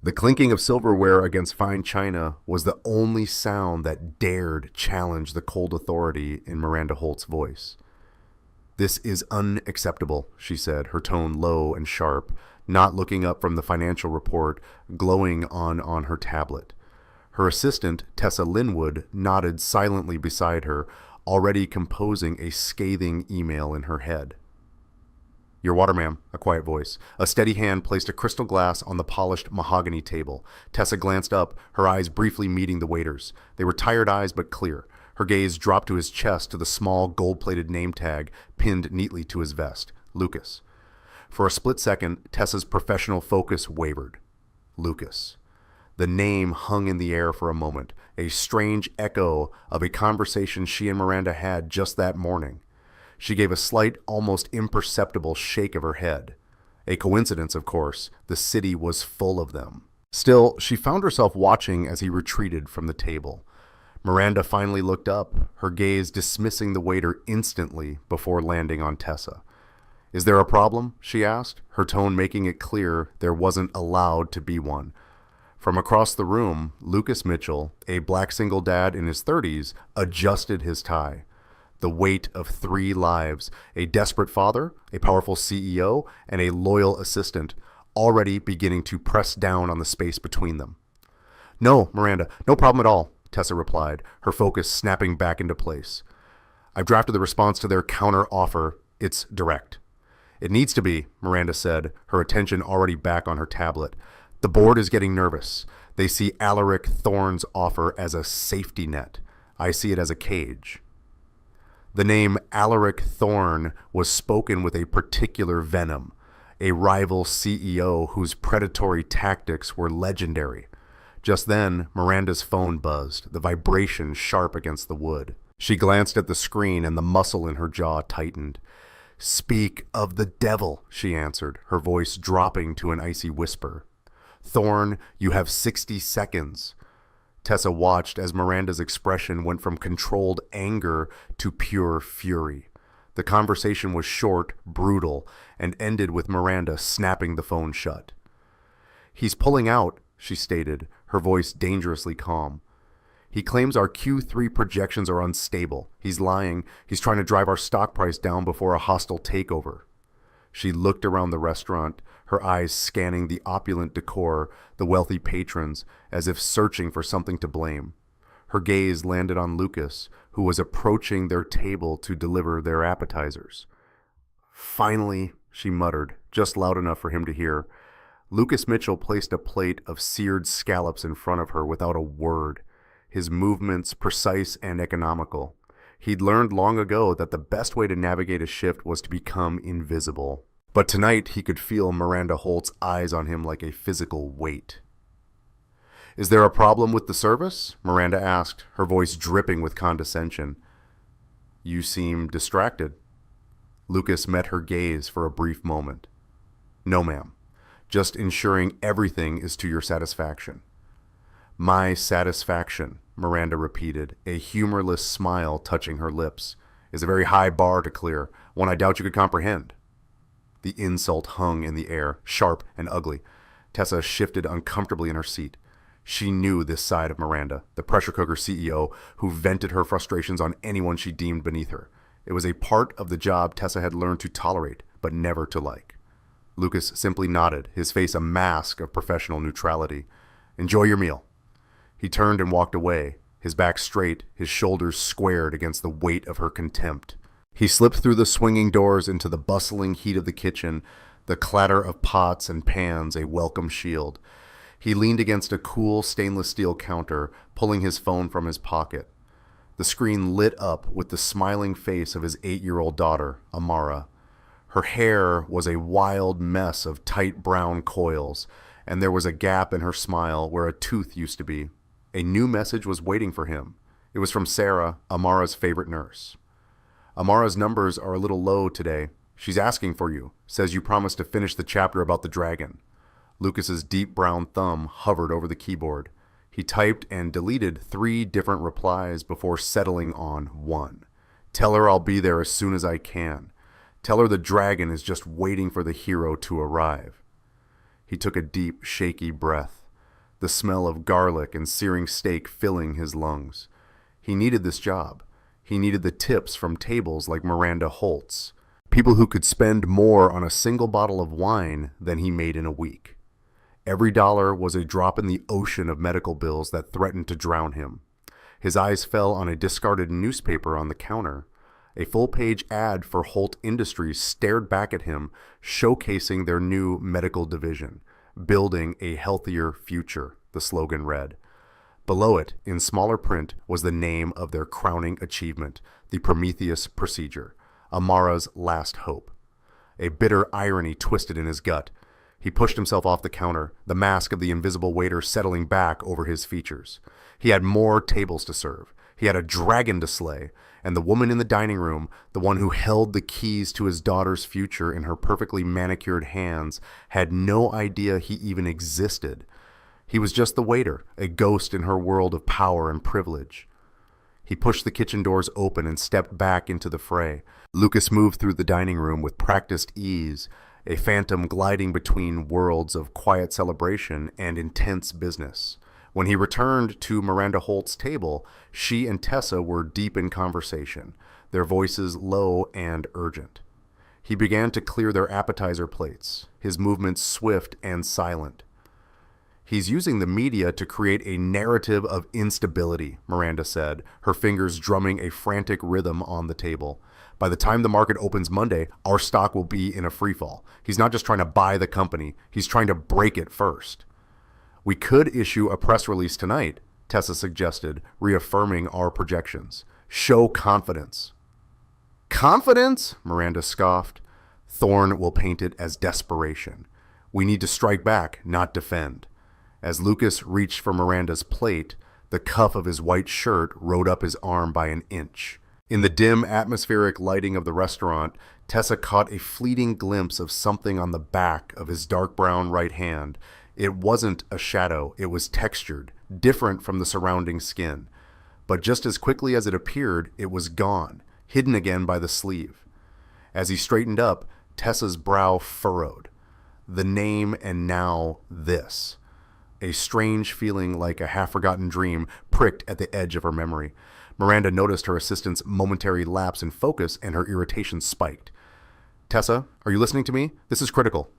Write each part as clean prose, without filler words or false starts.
The clinking of silverware against fine china was the only sound that dared challenge the cold authority in Miranda Holt's voice. "This is unacceptable," she said, her tone low and sharp, not looking up from the financial report glowing on her tablet. Her assistant, Tessa Linwood, nodded silently beside her, already composing a scathing email in her head. "Your water, ma'am," a quiet voice. A steady hand placed a crystal glass on the polished mahogany table. Tessa glanced up, her eyes briefly meeting the waiter's. They were tired eyes but clear. Her gaze dropped to his chest to the small gold-plated name tag pinned neatly to his vest. Lucas. For a split second, Tessa's professional focus wavered. Lucas. The name hung in the air for a moment, a strange echo of a conversation she and Miranda had just that morning. She gave a slight, almost imperceptible shake of her head. A coincidence, of course. The city was full of them. Still, she found herself watching as he retreated from the table. Miranda finally looked up, her gaze dismissing the waiter instantly before landing on Tessa. "Is there a problem?" she asked, her tone making it clear there wasn't allowed to be one. From across the room, Lucas Mitchell, a black single dad in his 30s, adjusted his tie. The weight of 3 lives, a desperate father, a powerful CEO, and a loyal assistant, already beginning to press down on the space between them. "No, Miranda, no problem at all," Tessa replied, her focus snapping back into place. "I've drafted the response to their counter-offer. It's direct." "It needs to be," Miranda said, her attention already back on her tablet. "The board is getting nervous. They see Alaric Thorne's offer as a safety net. I see it as a cage." The name Alaric Thorne was spoken with a particular venom, a rival CEO whose predatory tactics were legendary. Just then, Miranda's phone buzzed, the vibration sharp against the wood. She glanced at the screen and the muscle in her jaw tightened. "Speak of the devil," she answered, her voice dropping to an icy whisper. "Thorne, you have 60 seconds. Tessa watched as Miranda's expression went from controlled anger to pure fury. The conversation was short, brutal, and ended with Miranda snapping the phone shut. "He's pulling out," she stated, her voice dangerously calm. "He claims our Q3 projections are unstable. He's lying. He's trying to drive our stock price down before a hostile takeover." She looked around the restaurant, her eyes scanning the opulent decor, the wealthy patrons, as if searching for something to blame. Her gaze landed on Lucas, who was approaching their table to deliver their appetizers. "Finally," she muttered, just loud enough for him to hear. Lucas Mitchell placed a plate of seared scallops in front of her without a word, his movements precise and economical. He'd learned long ago that the best way to navigate a shift was to become invisible. But tonight he could feel Miranda Holt's eyes on him like a physical weight. "Is there a problem with the service?" Miranda asked, her voice dripping with condescension. "You seem distracted." Lucas met her gaze for a brief moment. "No, ma'am. Just ensuring everything is to your satisfaction." "My satisfaction," Miranda repeated, a humorless smile touching her lips, "is a very high bar to clear, one I doubt you could comprehend." The insult hung in the air, sharp and ugly. Tessa shifted uncomfortably in her seat. She knew this side of Miranda, the pressure cooker CEO who vented her frustrations on anyone she deemed beneath her. It was a part of the job Tessa had learned to tolerate, but never to like. Lucas simply nodded, his face a mask of professional neutrality. "Enjoy your meal." He turned and walked away, his back straight, his shoulders squared against the weight of her contempt. He slipped through the swinging doors into the bustling heat of the kitchen, the clatter of pots and pans a welcome shield. He leaned against a cool stainless steel counter, pulling his phone from his pocket. The screen lit up with the smiling face of his 8-year-old daughter, Amara. Her hair was a wild mess of tight brown coils, and there was a gap in her smile where a tooth used to be. A new message was waiting for him. It was from Sarah, Amara's favorite nurse. "Amara's numbers are a little low today. She's asking for you. Says you promised to finish the chapter about the dragon." Lucas's deep brown thumb hovered over the keyboard. He typed and deleted 3 different replies before settling on one. "Tell her I'll be there as soon as I can. Tell her the dragon is just waiting for the hero to arrive." He took a deep, shaky breath. the smell of garlic and searing steak filling his lungs. He needed this job. He needed the tips from tables like Miranda Holt's, people who could spend more on a single bottle of wine than he made in a week. Every dollar was a drop in the ocean of medical bills that threatened to drown him. His eyes fell on a discarded newspaper on the counter. A full-page ad for Holt Industries stared back at him, showcasing their new medical division, "Building a Healthier Future," the slogan read. Below it, in smaller print, was the name of their crowning achievement, the Prometheus procedure, Amara's last hope. A bitter irony twisted in his gut. He pushed himself off the counter, the mask of the invisible waiter settling back over his features. He had more tables to serve. He had a dragon to slay, and the woman in the dining room, the one who held the keys to his daughter's future in her perfectly manicured hands, had no idea he even existed. He was just the waiter, a ghost in her world of power and privilege. He pushed the kitchen doors open and stepped back into the fray. Lucas moved through the dining room with practiced ease, a phantom gliding between worlds of quiet celebration and intense business. When he returned to Miranda Holt's table, she and Tessa were deep in conversation, their voices low and urgent. He began to clear their appetizer plates, his movements swift and silent. "He's using the media to create a narrative of instability," Miranda said, her fingers drumming a frantic rhythm on the table. "By the time the market opens Monday, our stock will be in a freefall. He's not just trying to buy the company, he's trying to break it first." "We could issue a press release tonight," Tessa suggested, reaffirming our projections. "Show confidence." "Confidence?" Miranda scoffed. "Thorne will paint it as desperation. We need to strike back, not defend." As Lucas reached for Miranda's plate, the cuff of his white shirt rode up his arm by an inch. In the dim, atmospheric lighting of the restaurant, Tessa caught a fleeting glimpse of something on the back of his dark brown right hand. It wasn't a shadow, it was textured, different from the surrounding skin. But just as quickly as it appeared, it was gone, hidden again by the sleeve. As he straightened up, Tessa's brow furrowed. The name, and now this. A strange feeling like a half-forgotten dream pricked at the edge of her memory. Miranda noticed her assistant's momentary lapse in focus, and her irritation spiked. "Tessa, are you listening to me? This is critical."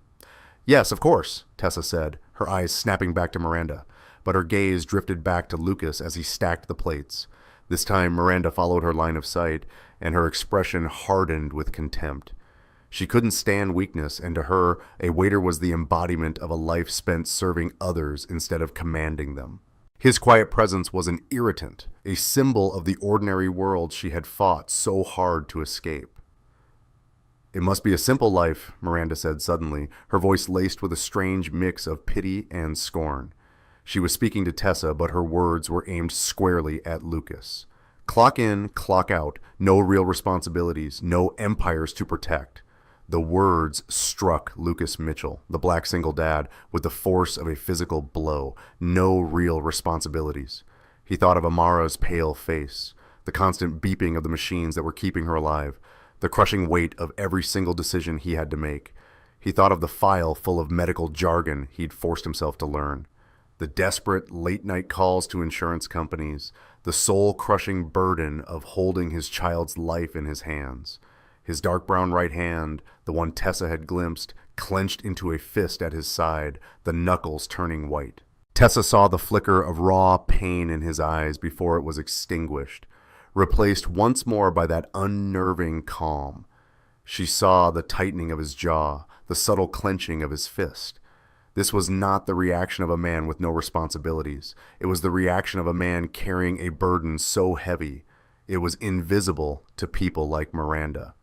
"Yes, of course," Tessa said, her eyes snapping back to Miranda, but her gaze drifted back to Lucas as he stacked the plates. This time Miranda followed her line of sight, and her expression hardened with contempt. She couldn't stand weakness, and to her, a waiter was the embodiment of a life spent serving others instead of commanding them. His quiet presence was an irritant, a symbol of the ordinary world she had fought so hard to escape. "It must be a simple life," Miranda said suddenly, her voice laced with a strange mix of pity and scorn. She was speaking to Tessa, but her words were aimed squarely at Lucas. "Clock in, clock out, no real responsibilities, no empires to protect." The words struck Lucas Mitchell, the black single dad, with the force of a physical blow. No real responsibilities. He thought of Amara's pale face, the constant beeping of the machines that were keeping her alive, the crushing weight of every single decision he had to make. He thought of the file full of medical jargon he'd forced himself to learn, the desperate late-night calls to insurance companies, the soul-crushing burden of holding his child's life in his hands. His dark brown right hand, the one Tessa had glimpsed, clenched into a fist at his side, the knuckles turning white. Tessa saw the flicker of raw pain in his eyes before it was extinguished, replaced once more by that unnerving calm. She saw the tightening of his jaw, the subtle clenching of his fist. This was not the reaction of a man with no responsibilities. It was the reaction of a man carrying a burden so heavy, it was invisible to people like Miranda.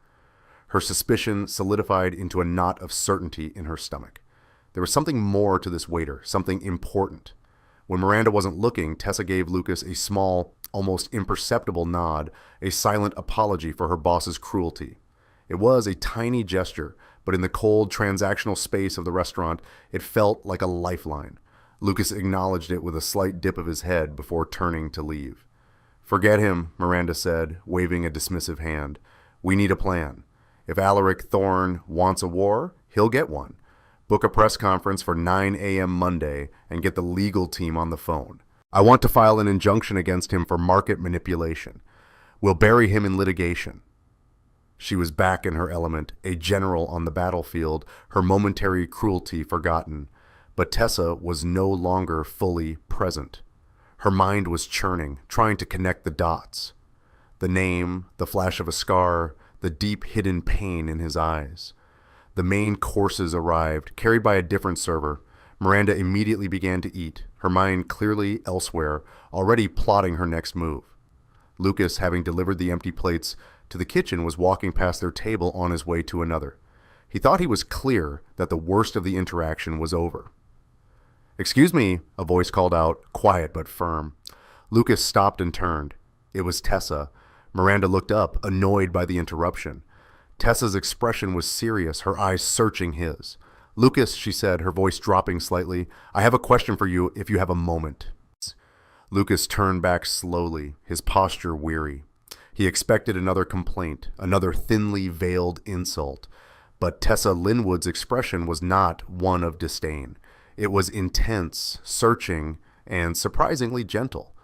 Her suspicion solidified into a knot of certainty in her stomach. There was something more to this waiter, something important. When Miranda wasn't looking, Tessa gave Lucas a small, almost imperceptible nod, a silent apology for her boss's cruelty. It was a tiny gesture, but in the cold, transactional space of the restaurant, it felt like a lifeline. Lucas acknowledged it with a slight dip of his head before turning to leave. "Forget him," Miranda said, waving a dismissive hand. "We need a plan. If Alaric Thorne wants a war, he'll get one. Book a press conference for 9 a.m. Monday and get the legal team on the phone. I want to file an injunction against him for market manipulation. We'll bury him in litigation." She was back in her element, a general on the battlefield, her momentary cruelty forgotten. But Tessa was no longer fully present. Her mind was churning, trying to connect the dots. The name, the flash of a scar, the deep hidden pain in his eyes. The main courses arrived, carried by a different server. Miranda immediately began to eat, her mind clearly elsewhere, already plotting her next move. Lucas, having delivered the empty plates to the kitchen, was walking past their table on his way to another. He thought he was clear that the worst of the interaction was over. "Excuse me," a voice called out, quiet but firm. Lucas stopped and turned. It was Tessa. Miranda looked up, annoyed by the interruption. Tessa's expression was serious, her eyes searching his. "Lucas," she said, her voice dropping slightly, "I have a question for you if you have a moment." Lucas turned back slowly, his posture weary. He expected another complaint, another thinly veiled insult. But Tessa Linwood's expression was not one of disdain. It was intense, searching, and surprisingly gentle.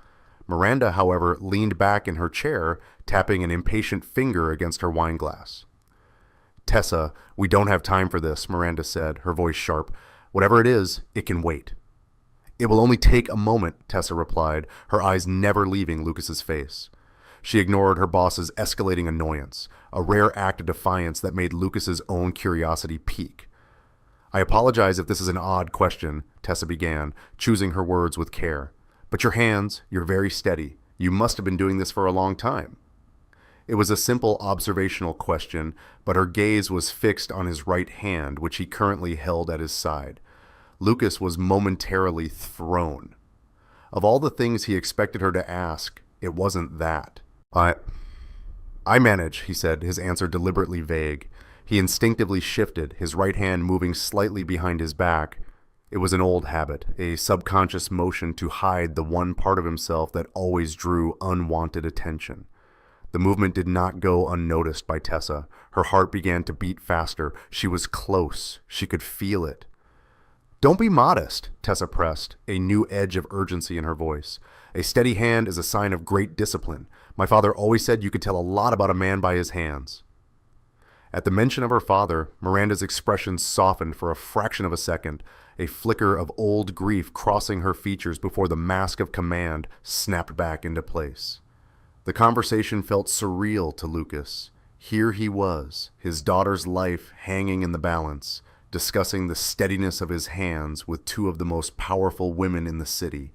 Miranda, however, leaned back in her chair, tapping an impatient finger against her wineglass. "Tessa, we don't have time for this," Miranda said, her voice sharp. "Whatever it is, it can wait." "It will only take a moment," Tessa replied, her eyes never leaving Lucas's face. She ignored her boss's escalating annoyance, a rare act of defiance that made Lucas's own curiosity peak. "I apologize if this is an odd question," Tessa began, choosing her words with care. "But your hands, you're very steady. You must have been doing this for a long time." It was a simple observational question, but her gaze was fixed on his right hand, which he currently held at his side. Lucas was momentarily thrown. Of all the things he expected her to ask, it wasn't that. I manage," he said, his answer deliberately vague. He instinctively shifted, his right hand moving slightly behind his back. It was an old habit, a subconscious motion to hide the one part of himself that always drew unwanted attention. The movement did not go unnoticed by Tessa. Her heart began to beat faster. She was close. She could feel it. "Don't be modest," Tessa pressed, a new edge of urgency in her voice. "A steady hand is a sign of great discipline. My father always said you could tell a lot about a man by his hands." At the mention of her father, Miranda's expression softened for a fraction of a second, a flicker of old grief crossing her features before the mask of command snapped back into place. The conversation felt surreal to Lucas. Here he was, his daughter's life hanging in the balance, discussing the steadiness of his hands with two of the most powerful women in the city.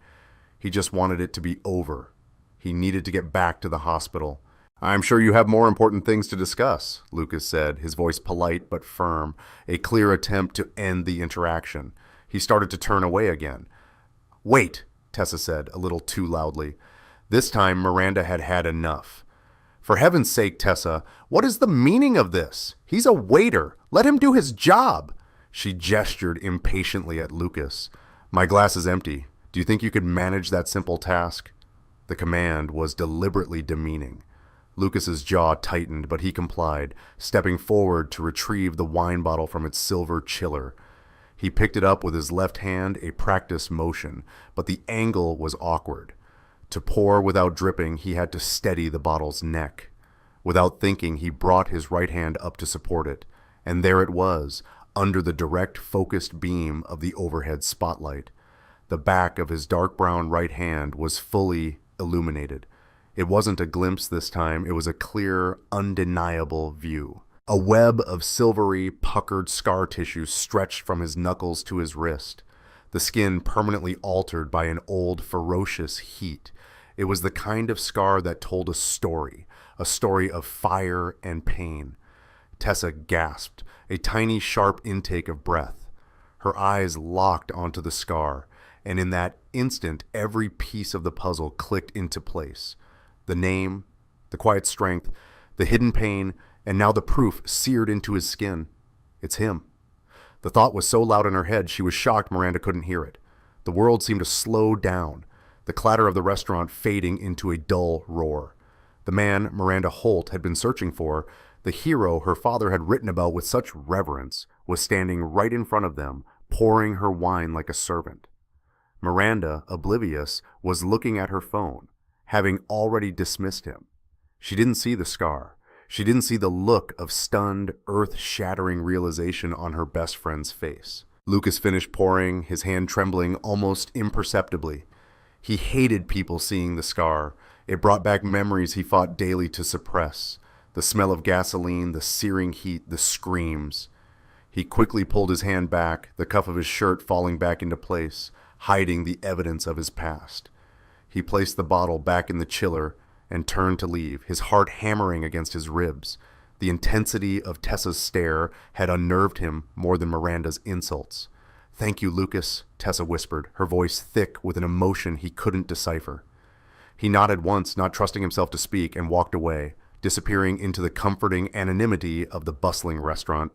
He just wanted it to be over. He needed to get back to the hospital. "I'm sure you have more important things to discuss," Lucas said, his voice polite but firm, a clear attempt to end the interaction. He started to turn away again. "Wait," Tessa said, a little too loudly. This time Miranda had had enough. "For heaven's sake, Tessa, what is the meaning of this? He's a waiter. Let him do his job." She gestured impatiently at Lucas. "My glass is empty. Do you think you could manage that simple task?" The command was deliberately demeaning. Lucas's jaw tightened, but he complied, stepping forward to retrieve the wine bottle from its silver chiller. He picked it up with his left hand, a practiced motion, but the angle was awkward. To pour without dripping, he had to steady the bottle's neck. Without thinking, he brought his right hand up to support it, and there it was, under the direct focused beam of the overhead spotlight. The back of his dark brown right hand was fully illuminated. It wasn't a glimpse this time, it was a clear, undeniable view. A web of silvery, puckered scar tissue stretched from his knuckles to his wrist, the skin permanently altered by an old, ferocious heat. It was the kind of scar that told a story of fire and pain. Tessa gasped, a tiny, sharp intake of breath. Her eyes locked onto the scar, and in that instant, every piece of the puzzle clicked into place. The name, the quiet strength, the hidden pain, and now the proof seared into his skin. It's him. The thought was so loud in her head she was shocked Miranda couldn't hear it. The world seemed to slow down, the clatter of the restaurant fading into a dull roar. The man Miranda Holt had been searching for, The hero her father had written about with such reverence was standing right in front of them, pouring her wine like a servant. Miranda, oblivious, was looking at her phone, having already dismissed him. She didn't see the scar. She didn't see the look of stunned, earth-shattering realization on her best friend's face. Lucas finished pouring, his hand trembling almost imperceptibly. He hated people seeing the scar. It brought back memories he fought daily to suppress. The smell of gasoline, the searing heat, the screams. He quickly pulled his hand back, the cuff of his shirt falling back into place, hiding the evidence of his past. He placed the bottle back in the chiller and turned to leave, his heart hammering against his ribs. The intensity of Tessa's stare had unnerved him more than Miranda's insults. "Thank you, Lucas," Tessa whispered, her voice thick with an emotion he couldn't decipher. He nodded once, not trusting himself to speak, and walked away, disappearing into the comforting anonymity of the bustling restaurant.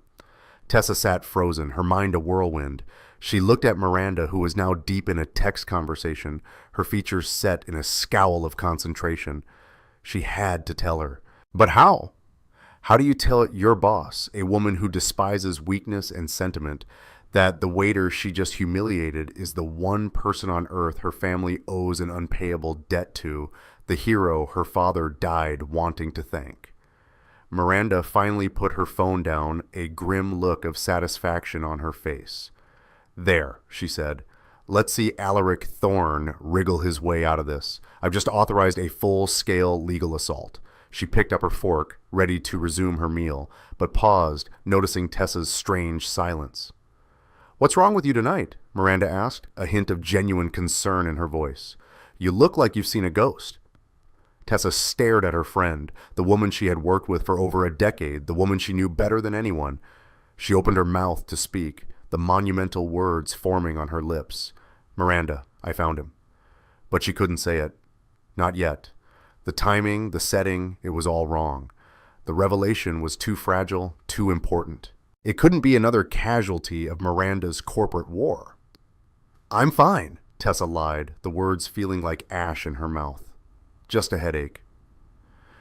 Tessa sat frozen, her mind a whirlwind. She looked at Miranda, who was now deep in a text conversation, her features set in a scowl of concentration. She had to tell her. But how? How do you tell your boss, a woman who despises weakness and sentiment, that the waiter she just humiliated is the one person on earth her family owes an unpayable debt to, the hero her father died wanting to thank? Miranda finally put her phone down, a grim look of satisfaction on her face. "There," she said. "Let's see Alaric Thorne wriggle his way out of this. I've just authorized a full-scale legal assault." She picked up her fork, ready to resume her meal, but paused, noticing Tessa's strange silence. "What's wrong with you tonight?" Miranda asked, a hint of genuine concern in her voice. "You look like you've seen a ghost." Tessa stared at her friend, the woman she had worked with for over a decade, the woman she knew better than anyone. She opened her mouth to speak, the monumental words forming on her lips. "Miranda, I found him." But she couldn't say it. Not yet. The timing, the setting, it was all wrong. The revelation was too fragile, too important. It couldn't be another casualty of Miranda's corporate war. "I'm fine," Tessa lied, the words feeling like ash in her mouth. "Just a headache."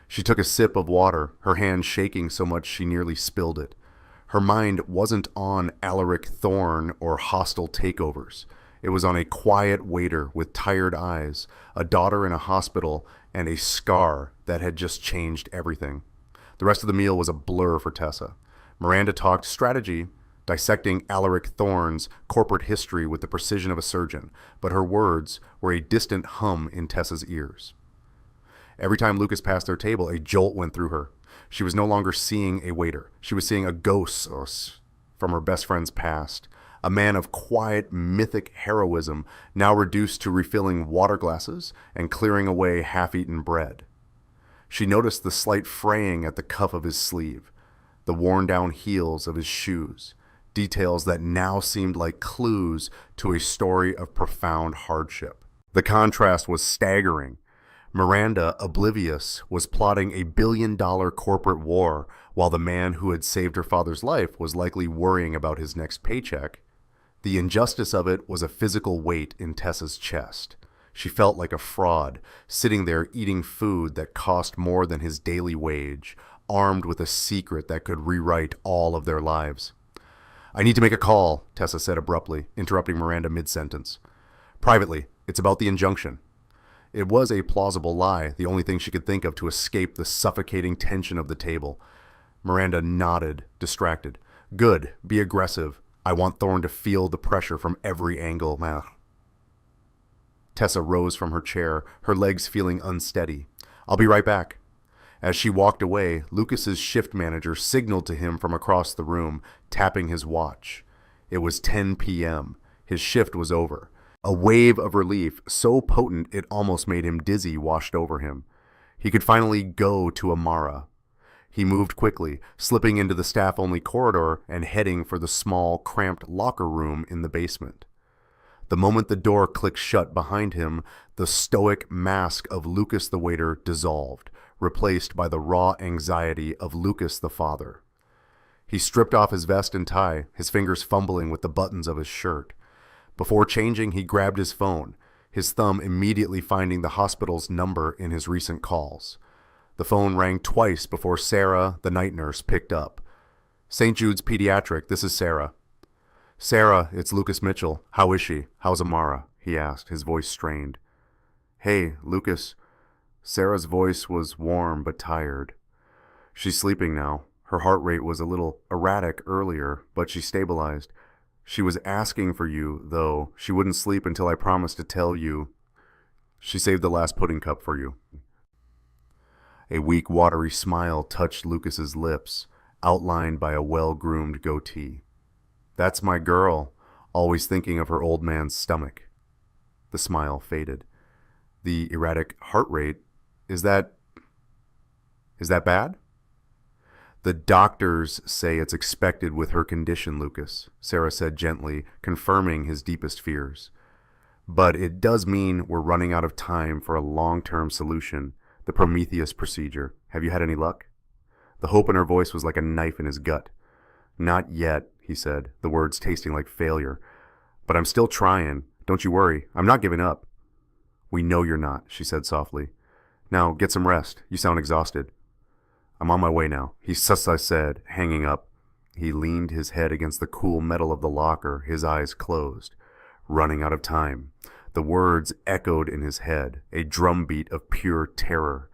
She took a sip of water, her hand shaking so much she nearly spilled it. Her mind wasn't on Alaric Thorne or hostile takeovers. It was on a quiet waiter with tired eyes, a daughter in a hospital, and a scar that had just changed everything. The rest of the meal was a blur for Tessa. Miranda talked strategy, dissecting Alaric Thorne's corporate history with the precision of a surgeon, but her words were a distant hum in Tessa's ears. Every time Lucas passed their table, a jolt went through her. She was no longer seeing a waiter. She was seeing a ghost from her best friend's past, a man of quiet, mythic heroism, now reduced to refilling water glasses and clearing away half-eaten bread. She noticed the slight fraying at the cuff of his sleeve, the worn-down heels of his shoes, details that now seemed like clues to a story of profound hardship. The contrast was staggering. Miranda, oblivious, was plotting a billion-dollar corporate war, while the man who had saved her father's life was likely worrying about his next paycheck. The injustice of it was a physical weight in Tessa's chest. She felt like a fraud, sitting there eating food that cost more than his daily wage, armed with a secret that could rewrite all of their lives. "I need to make a call," Tessa said abruptly, interrupting Miranda mid-sentence. "Privately, it's about the injunction." It was a plausible lie, the only thing she could think of to escape the suffocating tension of the table. Miranda nodded, distracted. "Good, be aggressive. I want Thorne to feel the pressure from every angle." Tessa rose from her chair, her legs feeling unsteady. "I'll be right back." As she walked away, Lucas's shift manager signaled to him from across the room, tapping his watch. It was 10 p.m. His shift was over. A wave of relief, so potent it almost made him dizzy, washed over him. He could finally go to Amara. He moved quickly, slipping into the staff-only corridor and heading for the small, cramped locker room in the basement. The moment the door clicked shut behind him, the stoic mask of Lucas the waiter dissolved, replaced by the raw anxiety of Lucas the father. He stripped off his vest and tie, his fingers fumbling with the buttons of his shirt. Before changing, he grabbed his phone, his thumb immediately finding the hospital's number in his recent calls. The phone rang twice before Sarah, the night nurse, picked up. St. Jude's Pediatric, this is Sarah. Sarah, it's Lucas Mitchell. How is she? How's Amara? He asked, his voice strained. Hey, Lucas. Sarah's voice was warm but tired. She's sleeping now. Her heart rate was a little erratic earlier, but she stabilized. She was asking for you, though. She wouldn't sleep until I promised to tell you. She saved the last pudding cup for you. A weak, watery smile touched Lucas's lips, outlined by a well-groomed goatee. That's my girl, always thinking of her old man's stomach. The smile faded. The erratic heart rate, is that bad? The doctors say it's expected with her condition, Lucas, Sarah said gently, confirming his deepest fears. But it does mean we're running out of time for a long-term solution, the Prometheus procedure. Have you had any luck? The hope in her voice was like a knife in his gut. Not yet, he said, the words tasting like failure. But I'm still trying. Don't you worry. I'm not giving up. We know you're not, she said softly. Now, get some rest. You sound exhausted. I'm on my way now, he said, hanging up. He leaned his head against the cool metal of the locker, his eyes closed. Running out of time. The words echoed in his head, a drumbeat of pure terror.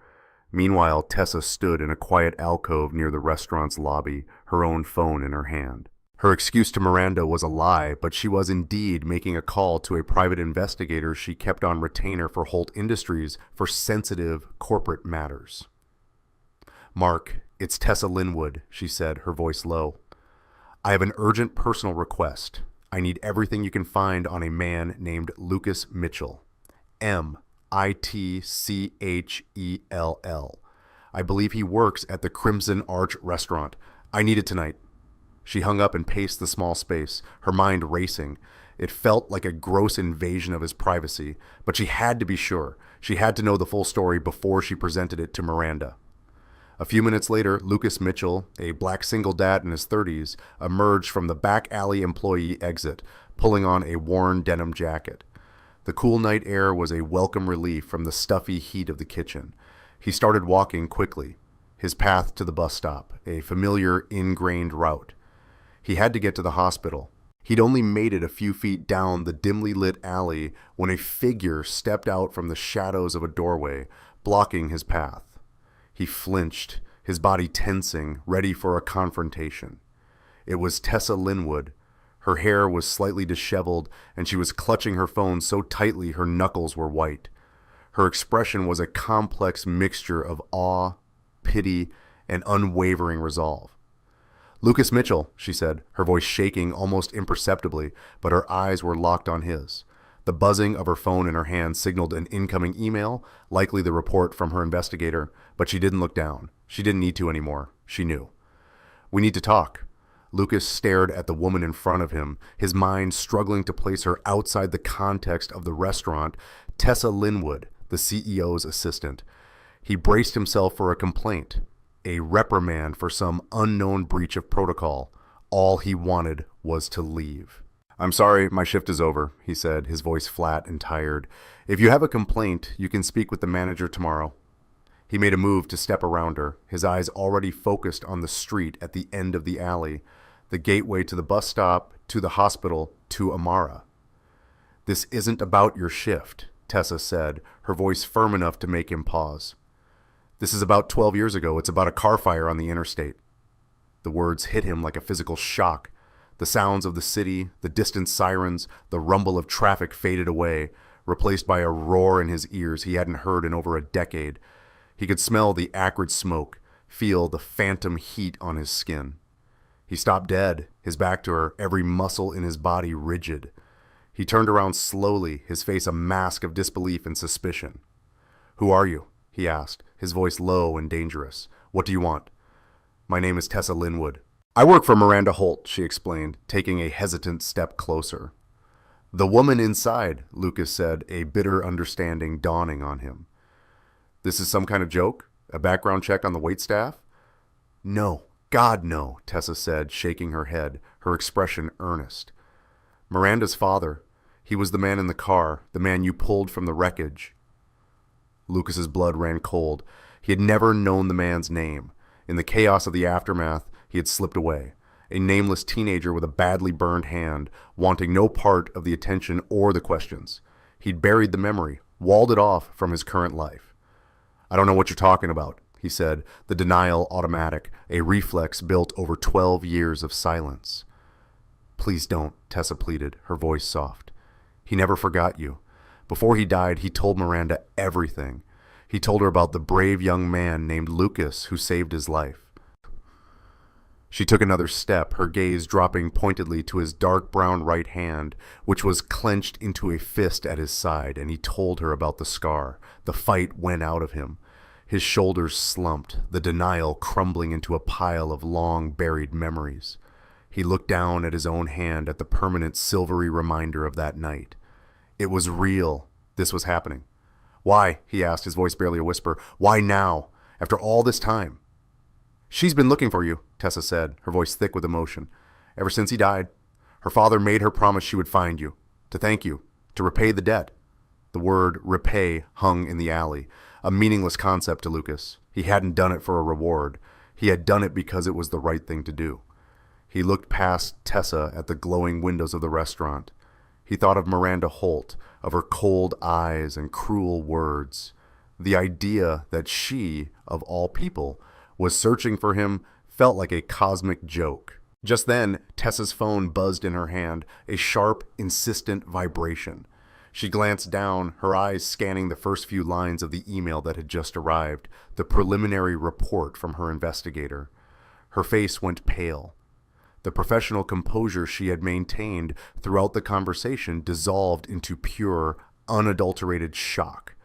Meanwhile, Tessa stood in a quiet alcove near the restaurant's lobby, her own phone in her hand. Her excuse to Miranda was a lie, but she was indeed making a call to a private investigator she kept on retainer for Holt Industries for sensitive corporate matters. Mark, it's Tessa Linwood, she said, her voice low. I have an urgent personal request. I need everything you can find on a man named Lucas Mitchell. Mitchell. I believe he works at the Crimson Arch restaurant. I need it tonight. She hung up and paced the small space, her mind racing. It felt like a gross invasion of his privacy, but she had to be sure. She had to know the full story before she presented it to Miranda. A few minutes later, Lucas Mitchell, a black single dad in his 30s, emerged from the back alley employee exit, pulling on a worn denim jacket. The cool night air was a welcome relief from the stuffy heat of the kitchen. He started walking quickly, his path to the bus stop, a familiar, ingrained route. He had to get to the hospital. He'd only made it a few feet down the dimly lit alley when a figure stepped out from the shadows of a doorway, blocking his path. He flinched, his body tensing, ready for a confrontation. It was Tessa Linwood. Her hair was slightly disheveled, and she was clutching her phone so tightly her knuckles were white. Her expression was a complex mixture of awe, pity, and unwavering resolve. Lucas Mitchell, she said, her voice shaking almost imperceptibly, but her eyes were locked on his. The buzzing of her phone in her hand signaled an incoming email, likely the report from her investigator, but she didn't look down. She didn't need to anymore. She knew. We need to talk. Lucas stared at the woman in front of him, his mind struggling to place her outside the context of the restaurant, Tessa Linwood, the CEO's assistant. He braced himself for a complaint, a reprimand for some unknown breach of protocol. All he wanted was to leave. I'm sorry, my shift is over, he said, his voice flat and tired. If you have a complaint, you can speak with the manager tomorrow. He made a move to step around her, his eyes already focused on the street at the end of the alley, the gateway to the bus stop, to the hospital, to Amara. This isn't about your shift, Tessa said, her voice firm enough to make him pause. This is about 12 years ago. It's about a car fire on the interstate. The words hit him like a physical shock. The sounds of the city, the distant sirens, the rumble of traffic faded away, replaced by a roar in his ears he hadn't heard in over a decade. He could smell the acrid smoke, feel the phantom heat on his skin. He stopped dead, his back to her, every muscle in his body rigid. He turned around slowly, his face a mask of disbelief and suspicion. Who are you? He asked, his voice low and dangerous. What do you want? My name is Tessa Linwood. I work for Miranda Holt, she explained, taking a hesitant step closer. The woman inside, Lucas said, a bitter understanding dawning on him. This is some kind of joke? A background check on the waitstaff? No, God no, Tessa said, shaking her head, her expression earnest. Miranda's father. He was the man in the car, the man you pulled from the wreckage. Lucas's blood ran cold. He had never known the man's name. In the chaos of the aftermath, he had slipped away. A nameless teenager with a badly burned hand, wanting no part of the attention or the questions. He'd buried the memory, walled it off from his current life. "I don't know what you're talking about," he said, the denial automatic, a reflex built over 12 years of silence. "Please don't," Tessa pleaded, her voice soft. "He never forgot you. Before he died, he told Miranda everything. He told her about the brave young man named Lucas who saved his life." She took another step, her gaze dropping pointedly to his dark brown right hand, which was clenched into a fist at his side, and he told her about the scar. The fight went out of him. His shoulders slumped, the denial crumbling into a pile of long-buried memories. He looked down at his own hand, at the permanent silvery reminder of that night. It was real. This was happening. "Why?" he asked, his voice barely a whisper. "Why now? After all this time?" "She's been looking for you," Tessa said, her voice thick with emotion. "Ever since he died. Her father made her promise she would find you. To thank you. To repay the debt." The word repay hung in the alley, a meaningless concept to Lucas. He hadn't done it for a reward. He had done it because it was the right thing to do. He looked past Tessa at the glowing windows of the restaurant. He thought of Miranda Holt, of her cold eyes and cruel words. The idea that she, of all people, was searching for him felt like a cosmic joke. Just then, Tessa's phone buzzed in her hand, a sharp, insistent vibration. She glanced down, her eyes scanning the first few lines of the email that had just arrived, the preliminary report from her investigator. Her face went pale. The professional composure she had maintained throughout the conversation dissolved into pure, unadulterated shock.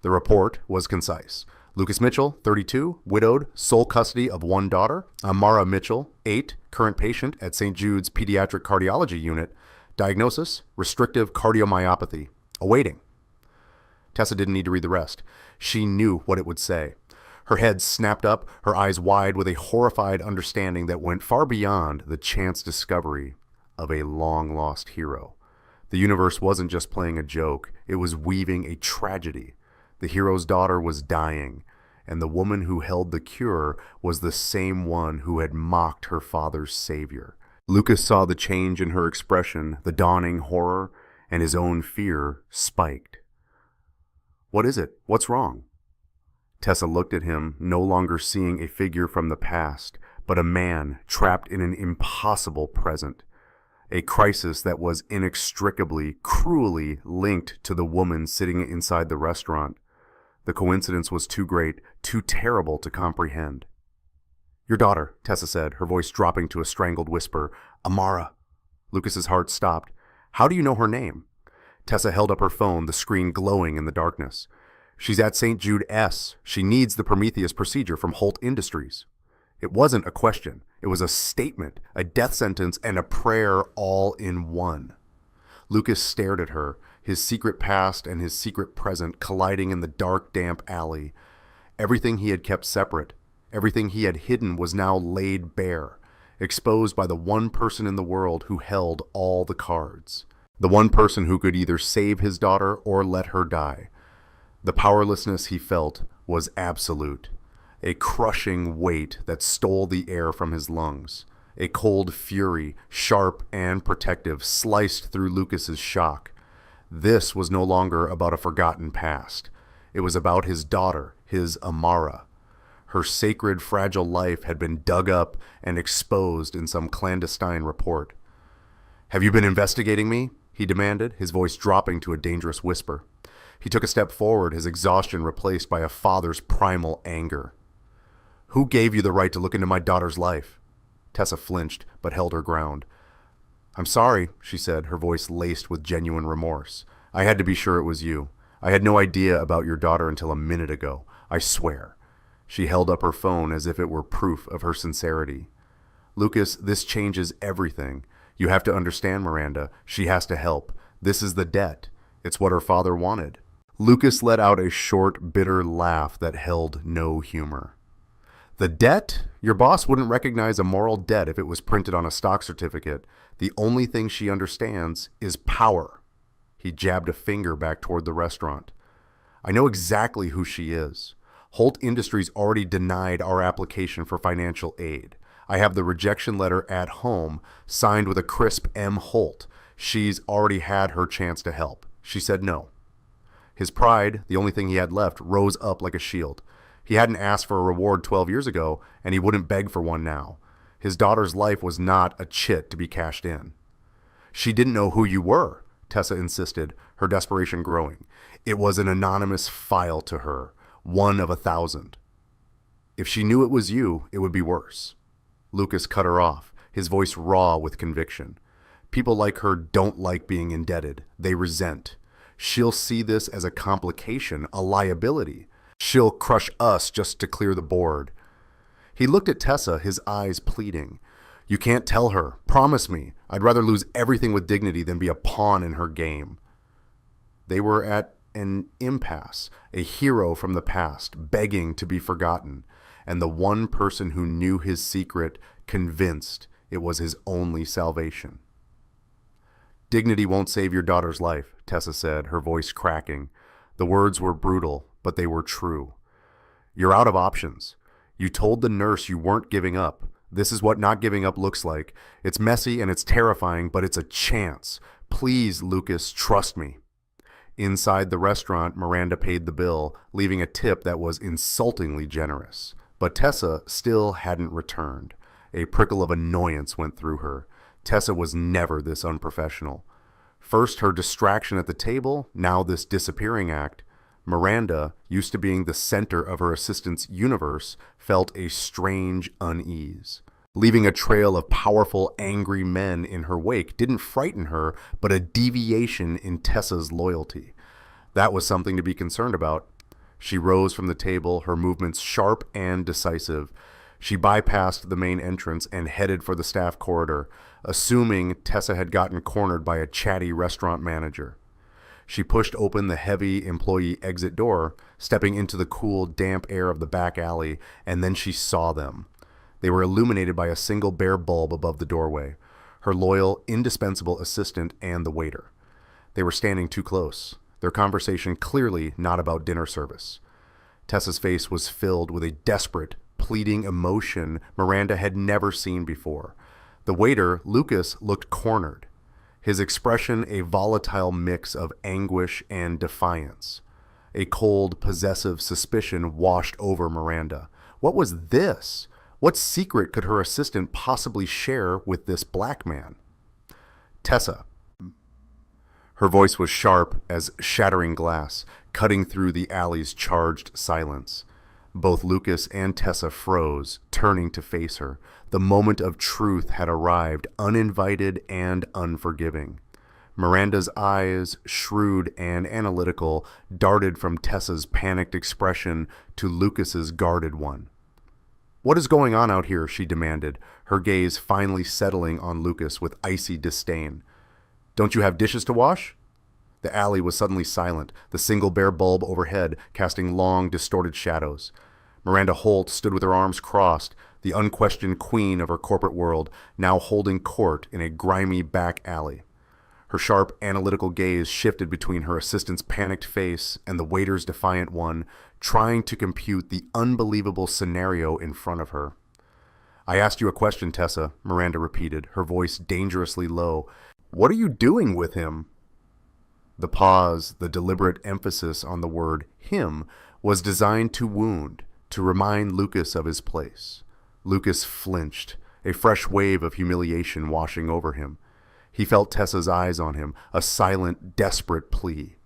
The report was concise. Lucas Mitchell, 32, widowed, sole custody of one daughter. Amara Mitchell, 8, current patient at St. Jude's Pediatric Cardiology Unit. Diagnosis, restrictive cardiomyopathy. Awaiting. Tessa didn't need to read the rest. She knew what it would say. Her head snapped up, her eyes wide with a horrified understanding that went far beyond the chance discovery of a long-lost hero. The universe wasn't just playing a joke, it was weaving a tragedy. The hero's daughter was dying, and the woman who held the cure was the same one who had mocked her father's savior. Lucas saw the change in her expression, the dawning horror, and his own fear spiked. "What is it? What's wrong?" Tessa looked at him, no longer seeing a figure from the past, but a man trapped in an impossible present. A crisis that was inextricably, cruelly linked to the woman sitting inside the restaurant. The coincidence was too great, too terrible to comprehend. "Your daughter," Tessa said, her voice dropping to a strangled whisper. "Amara." Lucas's heart stopped. "How do you know her name?" Tessa held up her phone, the screen glowing in the darkness. "She's at St. Jude S. She needs the Prometheus procedure from Holt Industries." It wasn't a question. It was a statement, a death sentence, and a prayer all in one. Lucas stared at her, his secret past and his secret present colliding in the dark, damp alley. Everything he had kept separate, everything he had hidden was now laid bare, exposed by the one person in the world who held all the cards. The one person who could either save his daughter or let her die. The powerlessness he felt was absolute. A crushing weight that stole the air from his lungs. A cold fury, sharp and protective, sliced through Lucas's shock. This was no longer about a forgotten past. It was about his daughter, his Amara. Her sacred, fragile life had been dug up and exposed in some clandestine report. "Have you been investigating me?" he demanded, his voice dropping to a dangerous whisper. He took a step forward, his exhaustion replaced by a father's primal anger. "Who gave you the right to look into my daughter's life?" Tessa flinched, but held her ground. "I'm sorry," she said, her voice laced with genuine remorse. "I had to be sure it was you. I had no idea about your daughter until a minute ago. I swear." She held up her phone as if it were proof of her sincerity. "Lucas, this changes everything. You have to understand, Miranda. She has to help. This is the debt. It's what her father wanted." Lucas let out a short, bitter laugh that held no humor. "The debt? Your boss wouldn't recognize a moral debt if it was printed on a stock certificate. The only thing she understands is power." He jabbed a finger back toward the restaurant. "I know exactly who she is. Holt Industries already denied our application for financial aid. I have the rejection letter at home, signed with a crisp M. Holt. She's already had her chance to help. She said no. His pride, the only thing he had left, rose up like a shield. He hadn't asked for a reward 12 years ago, and he wouldn't beg for one now. His daughter's life was not a chit to be cashed in. She didn't know who you were, Tessa insisted, her desperation growing. It was an anonymous file to her, one of 1,000. If she knew it was you, it would be worse. Lucas cut her off, his voice raw with conviction. People like her don't like being indebted. They resent. She'll see this as a complication, a liability. She'll crush us just to clear the board. He looked at Tessa, his eyes pleading. You can't tell her. Promise me. I'd rather lose everything with dignity than be a pawn in her game. They were at an impasse, a hero from the past, begging to be forgotten, and the one person who knew his secret, convinced it was his only salvation. Dignity won't save your daughter's life, Tessa said, her voice cracking. The words were brutal, but they were true. You're out of options. You told the nurse you weren't giving up. This is what not giving up looks like. It's messy and it's terrifying, but it's a chance. Please, Lucas, trust me. Inside the restaurant, Miranda paid the bill, leaving a tip that was insultingly generous. But Tessa still hadn't returned. A prickle of annoyance went through her. Tessa was never this unprofessional. First her distraction at the table, now this disappearing act. Miranda, used to being the center of her assistant's universe, felt a strange unease. Leaving a trail of powerful, angry men in her wake didn't frighten her, but a deviation in Tessa's loyalty. That was something to be concerned about. She rose from the table, her movements sharp and decisive. She bypassed the main entrance and headed for the staff corridor, assuming Tessa had gotten cornered by a chatty restaurant manager. She pushed open the heavy employee exit door, stepping into the cool, damp air of the back alley, and then she saw them. They were illuminated by a single bare bulb above the doorway, her loyal, indispensable assistant and the waiter. They were standing too close, their conversation clearly not about dinner service. Tessa's face was filled with a desperate, pleading emotion Miranda had never seen before. The waiter, Lucas, looked cornered, his expression a volatile mix of anguish and defiance. A cold, possessive suspicion washed over Miranda. What was this? What secret could her assistant possibly share with this black man? Tessa. Her voice was sharp as shattering glass, cutting through the alley's charged silence. Both Lucas and Tessa froze, turning to face her. The moment of truth had arrived, uninvited and unforgiving. Miranda's eyes, shrewd and analytical, darted from Tessa's panicked expression to Lucas's guarded one. What is going on out here? She demanded, her gaze finally settling on Lucas with icy disdain. Don't you have dishes to wash? The alley was suddenly silent, the single bare bulb overhead casting long, distorted shadows. Miranda Holt stood with her arms crossed, the unquestioned queen of her corporate world, now holding court in a grimy back alley. Her sharp, analytical gaze shifted between her assistant's panicked face and the waiter's defiant one, trying to compute the unbelievable scenario in front of her. I asked you a question, Tessa, Miranda repeated, her voice dangerously low. What are you doing with him? The pause, the deliberate emphasis on the word him, was designed to wound, to remind Lucas of his place. Lucas flinched, a fresh wave of humiliation washing over him. He felt Tessa's eyes on him, a silent, desperate plea.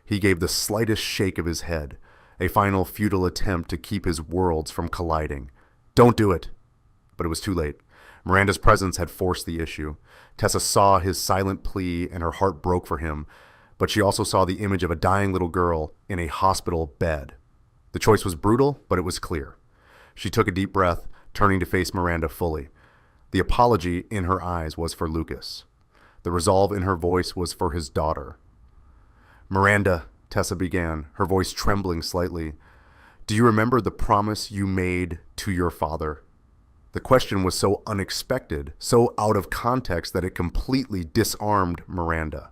He gave the slightest shake of his head, a final futile attempt to keep his worlds from colliding. Don't do it! But it was too late. Miranda's presence had forced the issue. Tessa saw his silent plea and her heart broke for him, but she also saw the image of a dying little girl in a hospital bed. The choice was brutal, but it was clear. She took a deep breath, turning to face Miranda fully. The apology in her eyes was for Lucas. The resolve in her voice was for his daughter. Miranda, Tessa began, her voice trembling slightly, do you remember the promise you made to your father? The question was so unexpected, so out of context that it completely disarmed Miranda.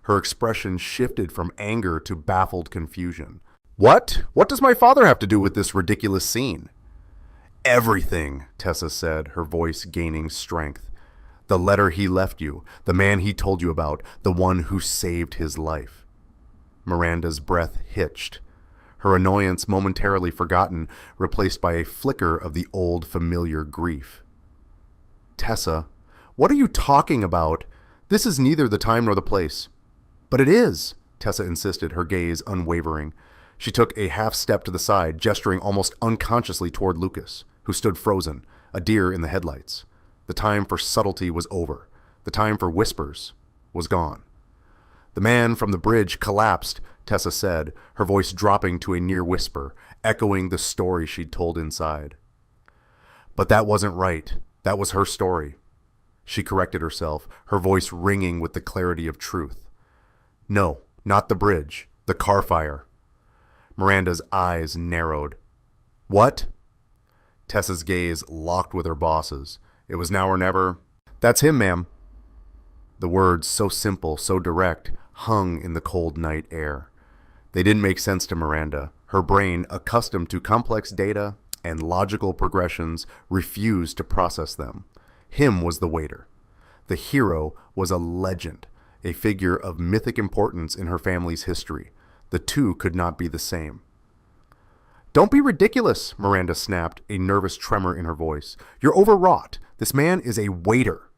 Her expression shifted from anger to baffled confusion. What? What does my father have to do with this ridiculous scene? Everything, Tessa said, her voice gaining strength. The letter he left you, the man he told you about, the one who saved his life. Miranda's breath hitched, her annoyance momentarily forgotten, replaced by a flicker of the old familiar grief. Tessa, what are you talking about? This is neither the time nor the place. But it is, Tessa insisted, her gaze unwavering. She took a half step to the side, gesturing almost unconsciously toward Lucas, who stood frozen, a deer in the headlights. The time for subtlety was over. The time for whispers was gone. The man from the bridge collapsed, Tessa said, her voice dropping to a near whisper, echoing the story she'd told inside. But that wasn't right. That was her story. She corrected herself, her voice ringing with the clarity of truth. No, not the bridge. The car fire. Miranda's eyes narrowed. What? Tessa's gaze locked with her boss's. It was now or never. That's him, ma'am. The words, so simple, so direct, hung in the cold night air. They didn't make sense to Miranda. Her brain, accustomed to complex data and logical progressions, refused to process them. Him was the waiter. The hero was a legend, a figure of mythic importance in her family's history. The two could not be the same. Don't be ridiculous, Miranda snapped, a nervous tremor in her voice. You're overwrought. This man is a waiter.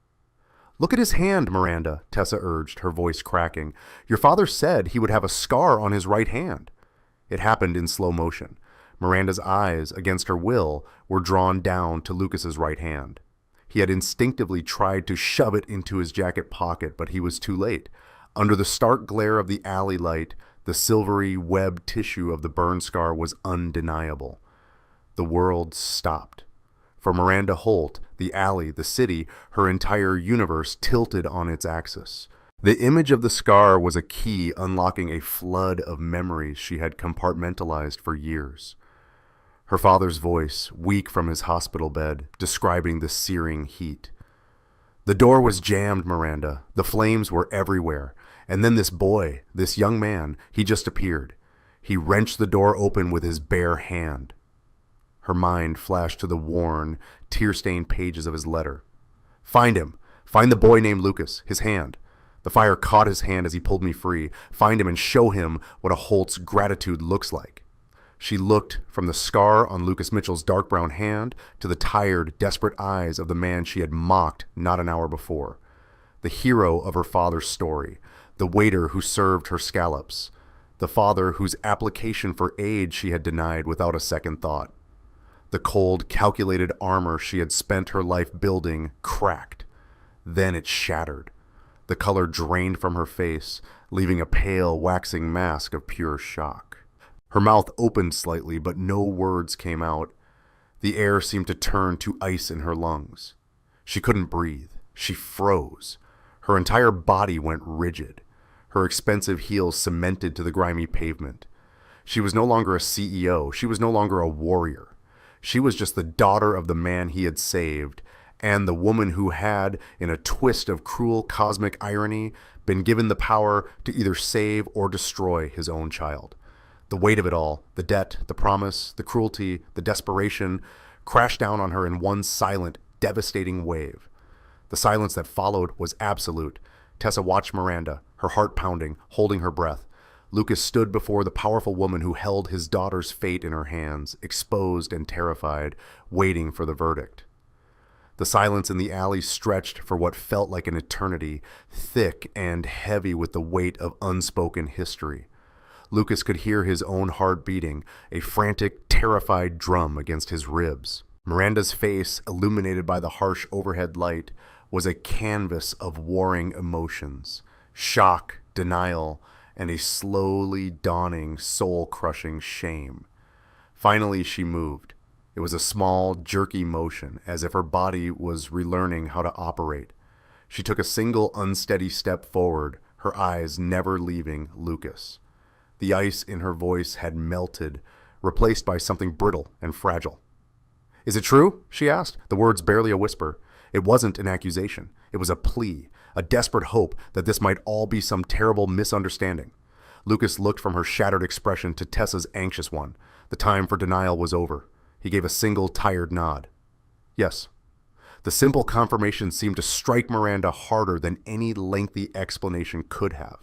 Look at his hand, Miranda, Tessa urged, her voice cracking. Your father said he would have a scar on his right hand. It happened in slow motion. Miranda's eyes, against her will, were drawn down to Lucas's right hand. He had instinctively tried to shove it into his jacket pocket, but he was too late. Under the stark glare of the alley light, the silvery webbed tissue of the burn scar was undeniable. The world stopped. For Miranda Holt, the alley, the city, her entire universe tilted on its axis. The image of the scar was a key unlocking a flood of memories she had compartmentalized for years. Her father's voice, weak from his hospital bed, describing the searing heat. The door was jammed, Miranda. The flames were everywhere. And then this boy, this young man, he just appeared. He wrenched the door open with his bare hand. Her mind flashed to the worn, tear-stained pages of his letter. Find him. Find the boy named Lucas, his hand. The fire caught his hand as he pulled me free. Find him and show him what a Holt's gratitude looks like. She looked from the scar on Lucas Mitchell's dark brown hand to the tired, desperate eyes of the man she had mocked not an hour before. The hero of her father's story. The waiter who served her scallops. The father whose application for aid she had denied without a second thought. The cold, calculated armor she had spent her life building cracked. Then it shattered. The color drained from her face, leaving a pale, waxing mask of pure shock. Her mouth opened slightly, but no words came out. The air seemed to turn to ice in her lungs. She couldn't breathe. She froze. Her entire body went rigid. Her expensive heels cemented to the grimy pavement. She was no longer a CEO. She was no longer a warrior. She was just the daughter of the man he had saved, and the woman who had, in a twist of cruel cosmic irony, been given the power to either save or destroy his own child. The weight of it all, the debt, the promise, the cruelty, the desperation, crashed down on her in one silent, devastating wave. The silence that followed was absolute. Tessa watched Miranda, her heart pounding, holding her breath. Lucas stood before the powerful woman who held his daughter's fate in her hands, exposed and terrified, waiting for the verdict. The silence in the alley stretched for what felt like an eternity, thick and heavy with the weight of unspoken history. Lucas could hear his own heart beating, a frantic, terrified drum against his ribs. Miranda's face, illuminated by the harsh overhead light, was a canvas of warring emotions, shock, denial, and a slowly dawning, soul-crushing shame. Finally, she moved. It was a small, jerky motion, as if her body was relearning how to operate. She took a single unsteady step forward, her eyes never leaving Lucas. The ice in her voice had melted, replaced by something brittle and fragile. "Is it true?" she asked, the words barely a whisper. It wasn't an accusation. It was a plea, a desperate hope that this might all be some terrible misunderstanding. Lucas looked from her shattered expression to Tessa's anxious one. The time for denial was over. He gave a single tired nod. Yes. The simple confirmation seemed to strike Miranda harder than any lengthy explanation could have.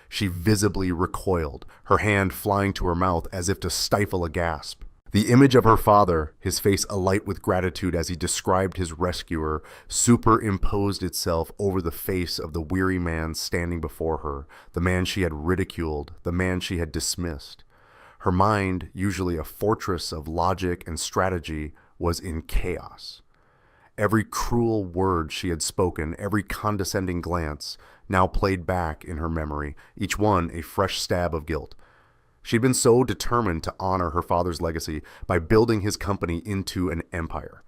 She visibly recoiled, her hand flying to her mouth as if to stifle a gasp. The image of her father, his face alight with gratitude as he described his rescuer, superimposed itself over the face of the weary man standing before her, the man she had ridiculed, the man she had dismissed. Her mind, usually a fortress of logic and strategy, was in chaos. Every cruel word she had spoken, every condescending glance, now played back in her memory, each one a fresh stab of guilt. She'd been so determined to honor her father's legacy by building his company into an empire.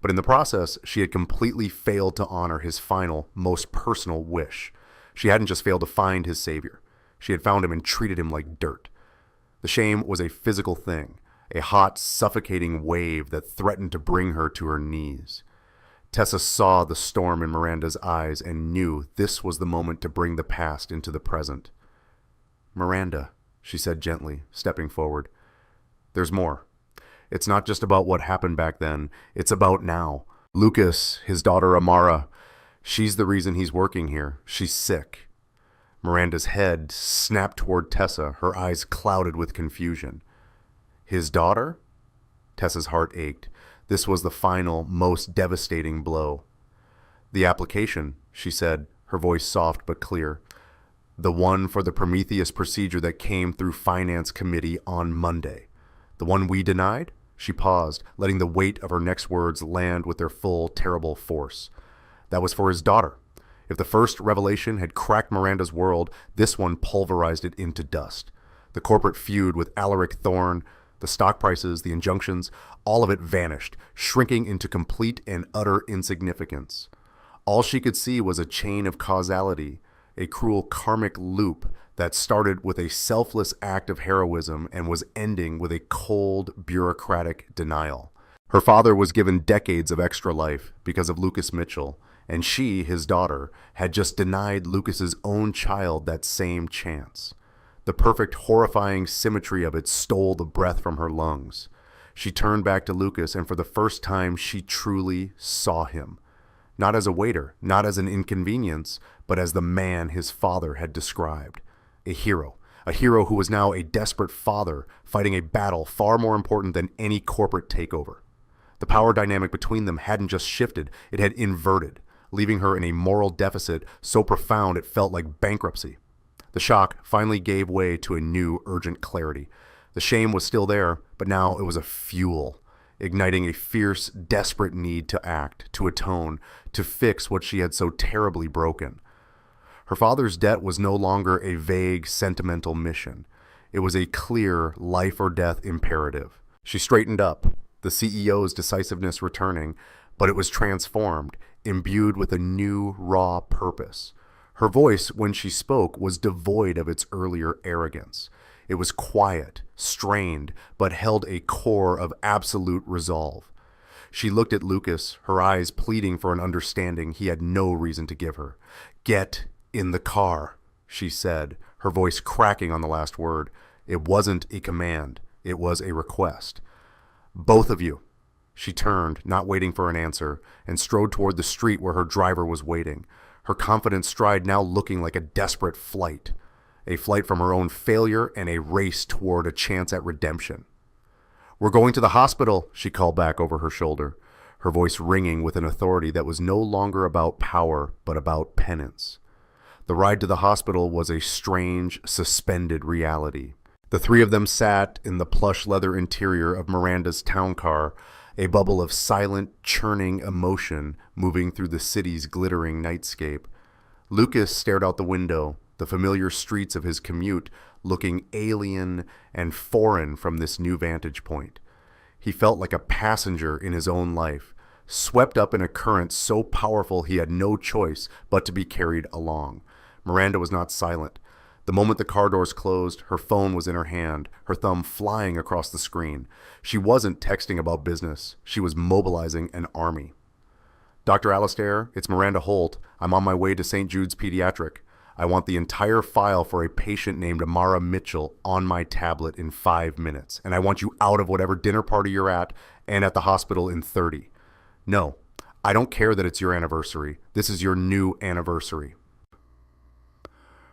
But in the process, she had completely failed to honor his final, most personal wish. She hadn't just failed to find his savior. She had found him and treated him like dirt. The shame was a physical thing, a hot, suffocating wave that threatened to bring her to her knees. Tessa saw the storm in Miranda's eyes and knew this was the moment to bring the past into the present. "Miranda," she said gently, stepping forward. "There's more. It's not just about what happened back then. It's about now. Lucas, his daughter Amara, she's the reason he's working here. She's sick." Miranda's head snapped toward Tessa, her eyes clouded with confusion. "His daughter?" Tessa's heart ached. This was the final, most devastating blow. "The application," she said, her voice soft but clear. "The one for the Prometheus procedure that came through Finance Committee on Monday. The one we denied?" She paused, letting the weight of her next words land with their full, terrible force. "That was for his daughter. If the first revelation had cracked Miranda's world, this one pulverized it into dust. The corporate feud with Alaric Thorne, the stock prices, the injunctions, all of it vanished, shrinking into complete and utter insignificance. All she could see was a chain of causality, a cruel karmic loop that started with a selfless act of heroism and was ending with a cold, bureaucratic denial. Her father was given decades of extra life because of Lucas Mitchell, and she, his daughter, had just denied Lucas's own child that same chance. The perfect, horrifying symmetry of it stole the breath from her lungs. She turned back to Lucas, and for the first time she truly saw him. Not as a waiter, not as an inconvenience, but as the man his father had described. A hero who was now a desperate father fighting a battle far more important than any corporate takeover. The power dynamic between them hadn't just shifted, it had inverted, leaving her in a moral deficit so profound it felt like bankruptcy. The shock finally gave way to a new, urgent clarity. The shame was still there, but now it was a fuel, igniting a fierce, desperate need to act, to atone, to fix what she had so terribly broken. Her father's debt was no longer a vague, sentimental mission. It was a clear, life-or-death imperative. She straightened up, the CEO's decisiveness returning, but it was transformed, imbued with a new, raw purpose. Her voice, when she spoke, was devoid of its earlier arrogance. It was quiet, strained, but held a core of absolute resolve. She looked at Lucas, her eyes pleading for an understanding he had no reason to give her. "Get in the car," she said, her voice cracking on the last word. It wasn't a command, it was a request. "Both of you." She turned, not waiting for an answer, and strode toward the street where her driver was waiting, her confident stride now looking like a desperate flight. A flight from her own failure and a race toward a chance at redemption. "We're going to the hospital," she called back over her shoulder, her voice ringing with an authority that was no longer about power, but about penance. The ride to the hospital was a strange, suspended reality. The three of them sat in the plush leather interior of Miranda's town car, a bubble of silent, churning emotion moving through the city's glittering nightscape. Lucas stared out the window, the familiar streets of his commute looking alien and foreign from this new vantage point. He felt like a passenger in his own life, swept up in a current so powerful he had no choice but to be carried along. Miranda was not silent. The moment the car doors closed, her phone was in her hand, her thumb flying across the screen. She wasn't texting about business. She was mobilizing an army. "Dr. Alastair, it's Miranda Holt. I'm on my way to St. Jude's Pediatric. I want the entire file for a patient named Amara Mitchell on my tablet in 5 minutes. And I want you out of whatever dinner party you're at and at the hospital in 30. No, I don't care that it's your anniversary. This is your new anniversary.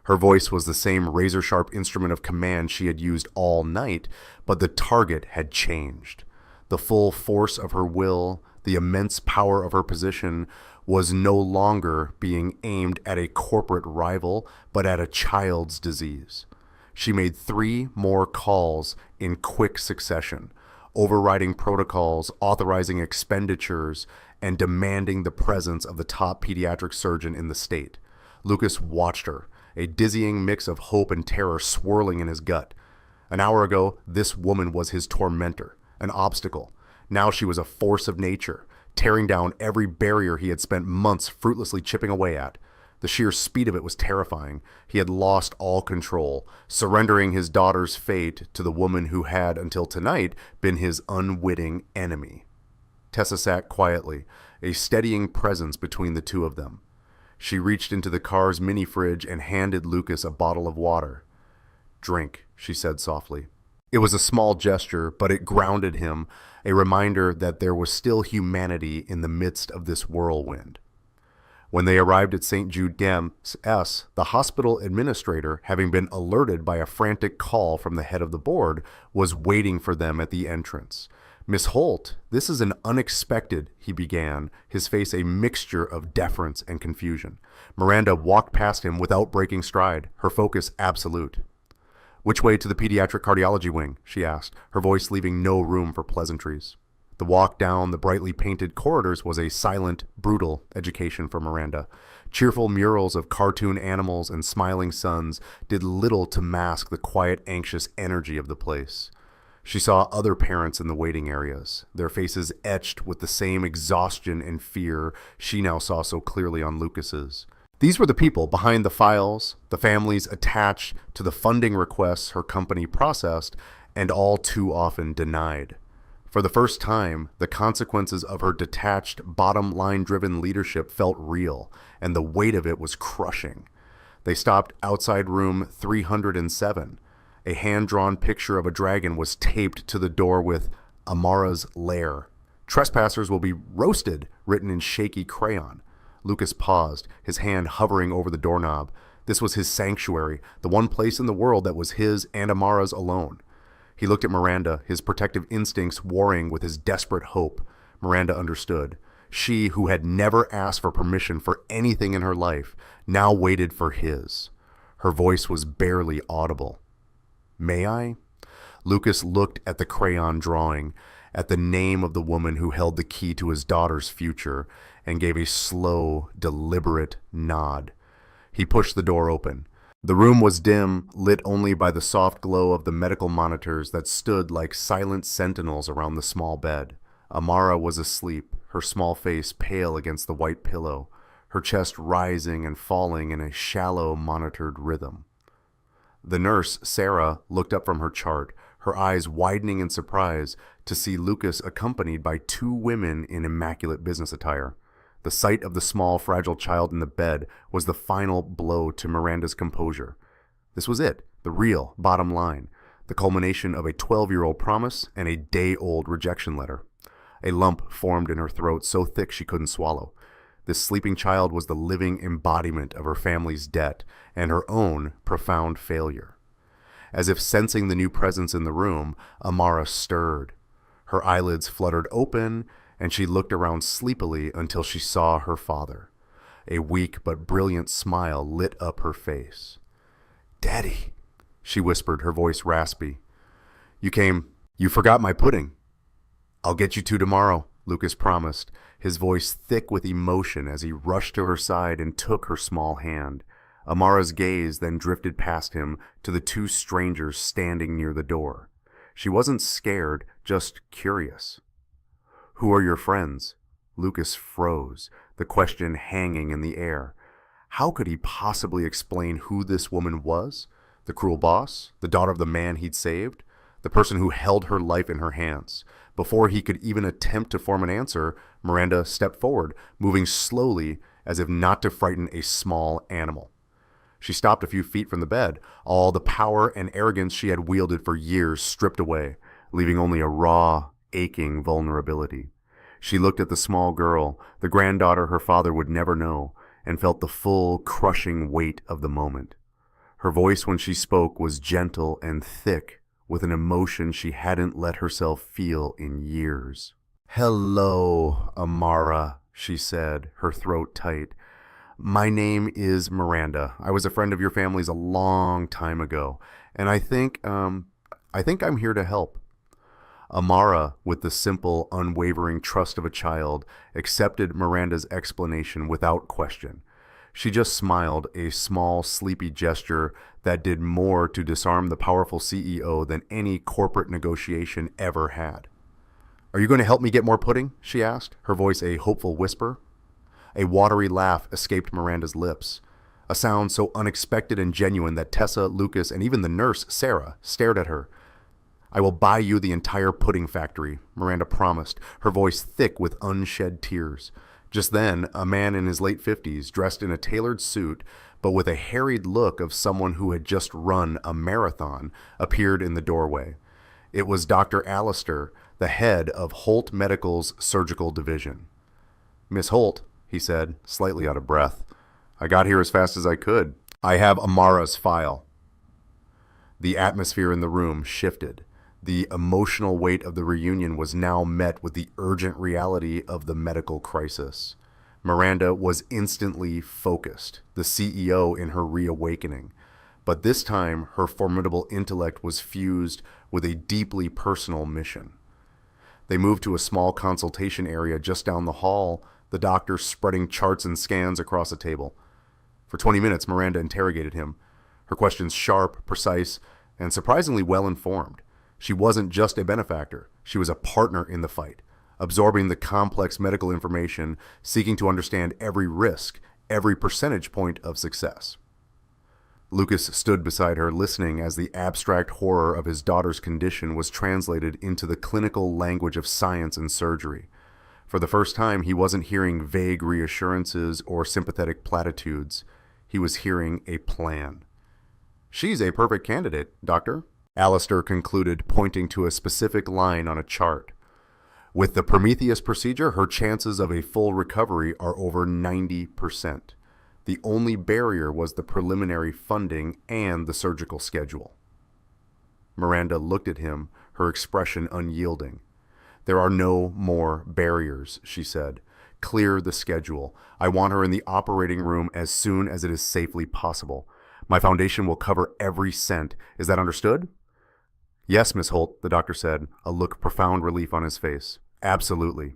Her voice was the same razor-sharp instrument of command she had used all night, but the target had changed. The full force of her will, the immense power of her position, was no longer being aimed at a corporate rival, but at a child's disease. She made 3 more calls in quick succession, overriding protocols, authorizing expenditures, and demanding the presence of the top pediatric surgeon in the state. Lucas watched her, a dizzying mix of hope and terror swirling in his gut. An hour ago, this woman was his tormentor, an obstacle. Now she was a force of nature, tearing down every barrier he had spent months fruitlessly chipping away at. The sheer speed of it was terrifying. He had lost all control, surrendering his daughter's fate to the woman who had, until tonight, been his unwitting enemy. Tessa sat quietly, a steadying presence between the two of them. She reached into the car's mini-fridge and handed Lucas a bottle of water. "Drink," she said softly. It was a small gesture, but it grounded him, a reminder that there was still humanity in the midst of this whirlwind. When they arrived at St. Jude Games S, the hospital administrator, having been alerted by a frantic call from the head of the board, was waiting for them at the entrance. "Miss Holt, this is an unexpected," he began, his face a mixture of deference and confusion. Miranda walked past him without breaking stride, her focus absolute. "Which way to the pediatric cardiology wing?" she asked, her voice leaving no room for pleasantries. The walk down the brightly painted corridors was a silent, brutal education for Miranda. Cheerful murals of cartoon animals and smiling suns did little to mask the quiet, anxious energy of the place. She saw other parents in the waiting areas, their faces etched with the same exhaustion and fear she now saw so clearly on Lucas's. These were the people behind the files, the families attached to the funding requests her company processed and all too often denied. For the first time, the consequences of her detached, bottom-line-driven leadership felt real, and the weight of it was crushing. They stopped outside room 307. A hand-drawn picture of a dragon was taped to the door with Amara's lair. "Trespassers will be roasted," written in shaky crayon. Lucas paused, his hand hovering over the doorknob. This was his sanctuary, the one place in the world that was his and Amara's alone. He looked at Miranda, his protective instincts warring with his desperate hope. Miranda understood. She, who had never asked for permission for anything in her life, now waited for his. Her voice was barely audible. "May I?" Lucas looked at the crayon drawing, at the name of the woman who held the key to his daughter's future, and gave a slow, deliberate nod. He pushed the door open. The room was dim, lit only by the soft glow of the medical monitors that stood like silent sentinels around the small bed. Amara was asleep, her small face pale against the white pillow, her chest rising and falling in a shallow, monitored rhythm. The nurse, Sarah, looked up from her chart, her eyes widening in surprise to see Lucas accompanied by 2 women in immaculate business attire. The sight of the small, fragile child in the bed was the final blow to Miranda's composure. This was it, the real bottom line, the culmination of a 12-year-old promise and a day-old rejection letter. A lump formed in her throat so thick she couldn't swallow. This sleeping child was the living embodiment of her family's debt and her own profound failure. As if sensing the new presence in the room, Amara stirred. Her eyelids fluttered open, and she looked around sleepily until she saw her father. A weak but brilliant smile lit up her face. "Daddy," she whispered, her voice raspy. You forgot my pudding." "I'll get you 2 tomorrow," Lucas promised, his voice thick with emotion as he rushed to her side and took her small hand. Amara's gaze then drifted past him to the 2 strangers standing near the door. She wasn't scared, just curious. "Who are your friends?" Lucas froze, the question hanging in the air. How could he possibly explain who this woman was? The cruel boss? The daughter of the man he'd saved? The person who held her life in her hands? Before he could even attempt to form an answer, Miranda stepped forward, moving slowly as if not to frighten a small animal. She stopped a few feet from the bed, all the power and arrogance she had wielded for years stripped away, leaving only a raw, aching vulnerability. She looked at the small girl, the granddaughter her father would never know, and felt the full, crushing weight of the moment. Her voice when she spoke was gentle and thick, with an emotion she hadn't let herself feel in years. "Hello, Amara," she said, her throat tight. "My name is Miranda. I was a friend of your family's a long time ago, and I think I'm here to help." Amara, with the simple, unwavering trust of a child, accepted Miranda's explanation without question. She just smiled, a small, sleepy gesture that did more to disarm the powerful CEO than any corporate negotiation ever had. "Are you going to help me get more pudding?" she asked, her voice a hopeful whisper. A watery laugh escaped Miranda's lips, a sound so unexpected and genuine that Tessa, Lucas, and even the nurse, Sarah, stared at her. "I will buy you the entire pudding factory," Miranda promised, her voice thick with unshed tears. Just then, a man in his late 50s, dressed in a tailored suit, but with a harried look of someone who had just run a marathon, appeared in the doorway. It was Dr. Allister, the head of Holt Medical's surgical division. "Miss Holt," he said, slightly out of breath, "I got here as fast as I could. I have Amara's file." The atmosphere in the room shifted. The emotional weight of the reunion was now met with the urgent reality of the medical crisis. Miranda was instantly focused, the CEO in her reawakening. But this time, her formidable intellect was fused with a deeply personal mission. They moved to a small consultation area just down the hall, the doctor spreading charts and scans across a table. For 20 minutes, Miranda interrogated him, her questions sharp, precise, and surprisingly well-informed. She wasn't just a benefactor. She was a partner in the fight, absorbing the complex medical information, seeking to understand every risk, every percentage point of success. Lucas stood beside her, listening as the abstract horror of his daughter's condition was translated into the clinical language of science and surgery. For the first time, he wasn't hearing vague reassurances or sympathetic platitudes. He was hearing a plan. "She's a perfect candidate, Doctor," Allister concluded, pointing to a specific line on a chart. "With the Prometheus procedure, her chances of a full recovery are over 90%. The only barrier was the preliminary funding and the surgical schedule." Miranda looked at him, her expression unyielding. "There are no more barriers," she said. "Clear the schedule. I want her in the operating room as soon as it is safely possible. My foundation will cover every cent. Is that understood?" "Yes, Miss Holt," the doctor said, a look of profound relief on his face. "Absolutely."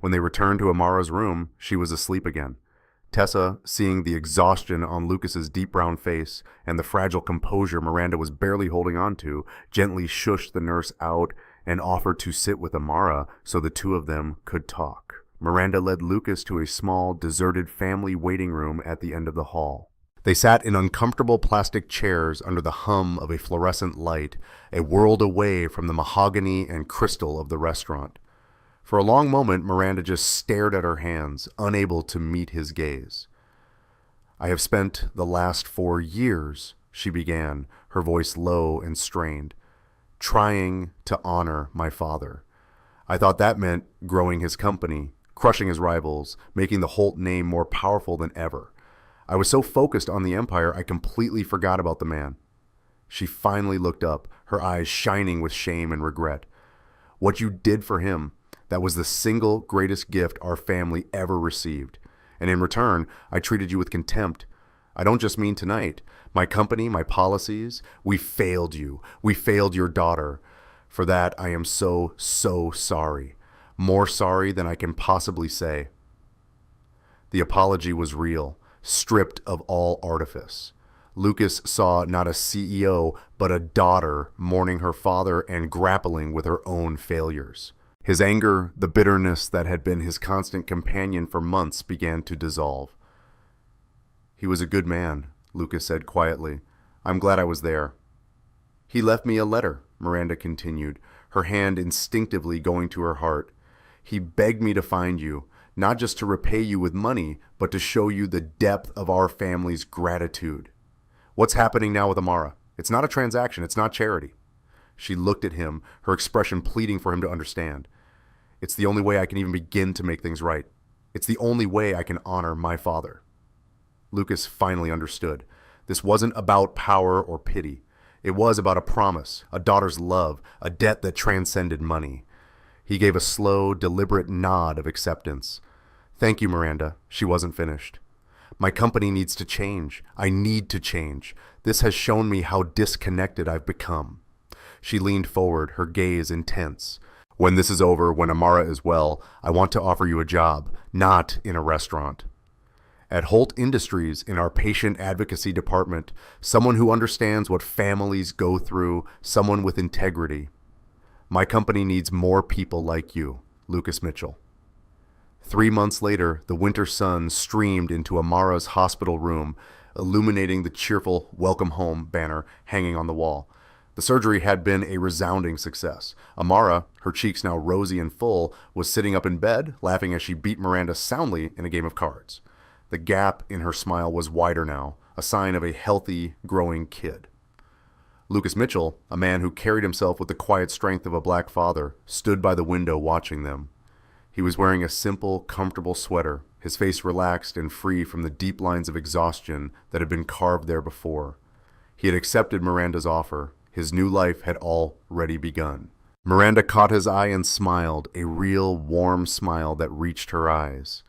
When they returned to Amara's room, she was asleep again. Tessa, seeing the exhaustion on Lucas's deep brown face and the fragile composure Miranda was barely holding on to, gently shushed the nurse out and offered to sit with Amara so the two of them could talk. Miranda led Lucas to a small, deserted family waiting room at the end of the hall. They sat in uncomfortable plastic chairs under the hum of a fluorescent light, a world away from the mahogany and crystal of the restaurant. For a long moment, Miranda just stared at her hands, unable to meet his gaze. "I have spent the last 4 years," she began, her voice low and strained, "trying to honor my father. I thought that meant growing his company, crushing his rivals, making the Holt name more powerful than ever. I was so focused on the empire, I completely forgot about the man." She finally looked up, her eyes shining with shame and regret. "What you did for him, that was the single greatest gift our family ever received. And in return, I treated you with contempt. I don't just mean tonight. My company, my policies, we failed you. We failed your daughter. For that, I am so, so sorry. More sorry than I can possibly say." The apology was real, stripped of all artifice. Lucas saw not a CEO, but a daughter mourning her father and grappling with her own failures. His anger, the bitterness that had been his constant companion for months, began to dissolve. "He was a good man," Lucas said quietly. "I'm glad I was there." "He left me a letter," Miranda continued, her hand instinctively going to her heart. "He begged me to find you, not just to repay you with money, but to show you the depth of our family's gratitude. What's happening now with Amara? It's not a transaction. It's not charity. She looked at him, her expression pleading for him to understand. It's the only way I can even begin to make things right. It's the only way I can honor my father. Lucas finally understood. This wasn't about power or pity. It was about a promise, a daughter's love, a debt that transcended money. He gave a slow, deliberate nod of acceptance. Thank you, Miranda. She wasn't finished. My company needs to change. I need to change. This has shown me how disconnected I've become. She leaned forward, her gaze intense. When this is over, when Amara is well, I want to offer you a job, not in a restaurant. At Holt Industries, in our patient advocacy department, someone who understands what families go through, someone with integrity. My company needs more people like you, Lucas Mitchell. 3 months later, the winter sun streamed into Amara's hospital room, illuminating the cheerful "Welcome Home" banner hanging on the wall. The surgery had been a resounding success. Amara, her cheeks now rosy and full, was sitting up in bed, laughing as she beat Miranda soundly in a game of cards. The gap in her smile was wider now, a sign of a healthy, growing kid. Lucas Mitchell, a man who carried himself with the quiet strength of a black father, stood by the window watching them. He was wearing a simple, comfortable sweater, his face relaxed and free from the deep lines of exhaustion that had been carved there before. He had accepted Miranda's offer. His new life had already begun. Miranda caught his eye and smiled, a real, warm smile that reached her eyes.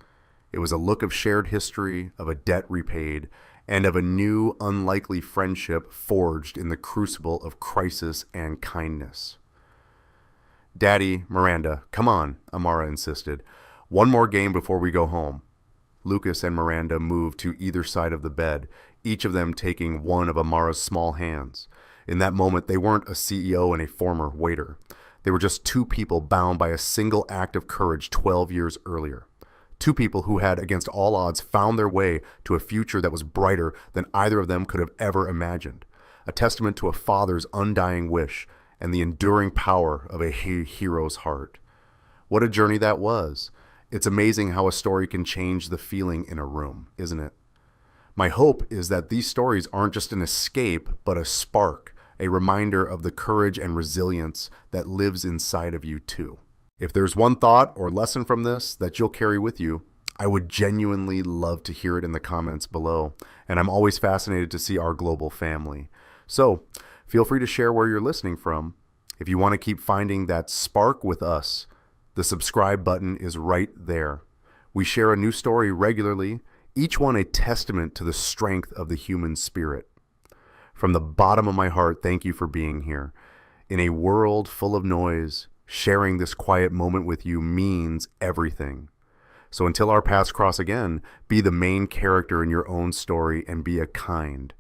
It was a look of shared history, of a debt repaid, and of a new, unlikely friendship forged in the crucible of crisis and kindness. Daddy, Miranda, come on, Amara insisted. One more game before we go home. Lucas and Miranda moved to either side of the bed, each of them taking one of Amara's small hands. In that moment, they weren't a CEO and a former waiter. They were just two people bound by a single act of courage 12 years earlier. Two people who had, against all odds, found their way to a future that was brighter than either of them could have ever imagined. A testament to a father's undying wish and the enduring power of a hero's heart. What a journey that was. It's amazing how a story can change the feeling in a room, isn't it? My hope is that these stories aren't just an escape, but a spark, a reminder of the courage and resilience that lives inside of you too. If there's one thought or lesson from this that you'll carry with you, I would genuinely love to hear it in the comments below, and I'm always fascinated to see our global family. So, feel free to share where you're listening from. If you want to keep finding that spark with us, the subscribe button is right there. We share a new story regularly, each one a testament to the strength of the human spirit. From the bottom of my heart, thank you for being here. In a world full of noise, sharing this quiet moment with you means everything. So until our paths cross again, be the main character in your own story and be a kind,